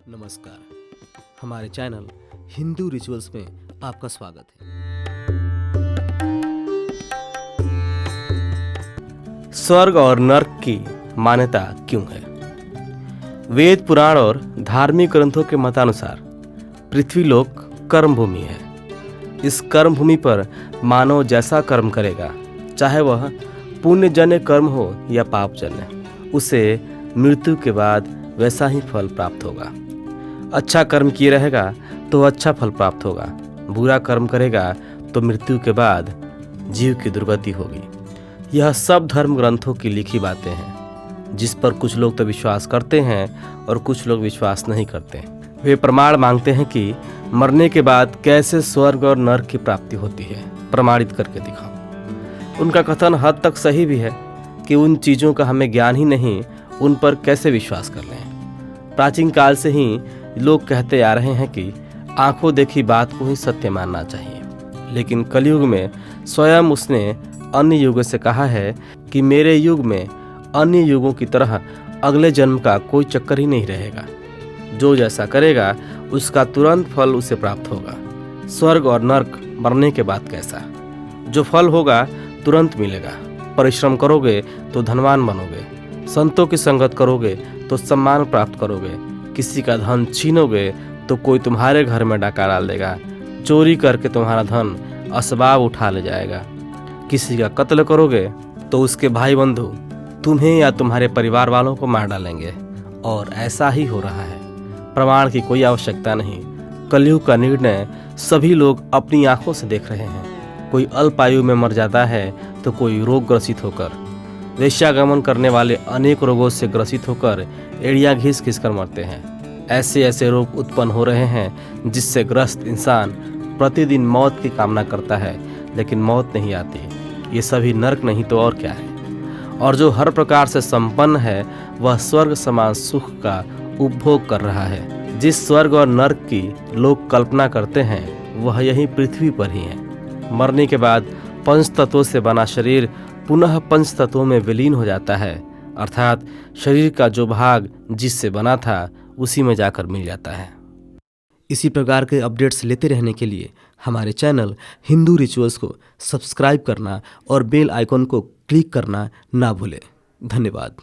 नमस्कार। हमारे channel Hindu rituals में आपका स्वागत है। स्वर्ग और नर्क की मान्यता क्यों है? वेद पुराण और धार्मिक ग्रंथों के मतानुसार पृथ्वीलोक कर्म भूमि है। इस कर्म भूमि पर मानव जैसा कर्म करेगा, चाहे वह पुण्यजन्य कर्म हो या पापजन्य, उसे मृत्यु के बाद वैसा ही फल प्राप्त होगा। अच्छा कर्म किए रहेगा तो अच्छा फल प्राप्त होगा, बुरा कर्म करेगा तो मृत्यु के बाद जीव की दुर्गति होगी। यह सब धर्म ग्रंथों की लिखी बातें हैं, जिस पर कुछ लोग तो विश्वास करते हैं और कुछ लोग विश्वास नहीं करते। वे प्रमाण मांगते हैं कि मरने के बाद कैसे स्वर्ग और नर्क की प्राप्ति होती है, प्रमाणित करके दिखाओ। उनका कथन हद तक सही भी है कि उन चीज़ों का हमें ज्ञान ही नहीं, उन पर कैसे विश्वास कर लें। प्राचीन काल से ही लोग कहते आ रहे हैं कि आंखों देखी बात को ही सत्य मानना चाहिए, लेकिन कलयुग में स्वयं उसने अन्य युगों से कहा है कि मेरे युग में अन्य युगों की तरह अगले जन्म का कोई चक्कर ही नहीं रहेगा। जो जैसा करेगा उसका तुरंत फल उसे प्राप्त होगा। स्वर्ग और नर्क मरने के बाद कैसा? जो फल होगा तुरंत मिलेगा। परिश्रम करोगे तो धनवान बनोगे, संतों की संगत करोगे तो सम्मान प्राप्त करोगे, किसी का धन छीनोगे तो कोई तुम्हारे घर में डाका डाल देगा, चोरी करके तुम्हारा धन असबाब उठा ले जाएगा, किसी का कत्ल करोगे तो उसके भाई बंधु तुम्हें या तुम्हारे परिवार वालों को मार डालेंगे। और ऐसा ही हो रहा है। प्रमाण की कोई आवश्यकता नहीं। कलयुग का निर्णय सभी लोग अपनी आंखों से देख रहे हैं। कोई अल्प आयु में मर जाता है तो कोई रोग ग्रसित होकर, वेश्यागमन करने वाले अनेक रोगों से ग्रसित होकर एड़ियां घिस घिस कर मरते हैं। ऐसे ऐसे रोग उत्पन्न हो रहे हैं जिससे ग्रस्त इंसान प्रतिदिन मौत की कामना करता है, लेकिन मौत नहीं आती। ये सभी नर्क नहीं तो और क्या है? और जो हर प्रकार से संपन्न है वह स्वर्ग समान सुख का उपभोग कर रहा है। जिस स्वर्ग और नर्क की लोग कल्पना करते हैं वह यहीं पृथ्वी पर ही है। मरने के बाद पंच तत्वों से बना शरीर पुनः पंच तत्वों में विलीन हो जाता है, अर्थात शरीर का जो भाग जिससे बना था उसी में जाकर मिल जाता है। इसी प्रकार के अपडेट्स लेते रहने के लिए हमारे चैनल हिंदू रिचुअल्स को सब्सक्राइब करना और बेल आइकॉन को क्लिक करना ना भूलें। धन्यवाद।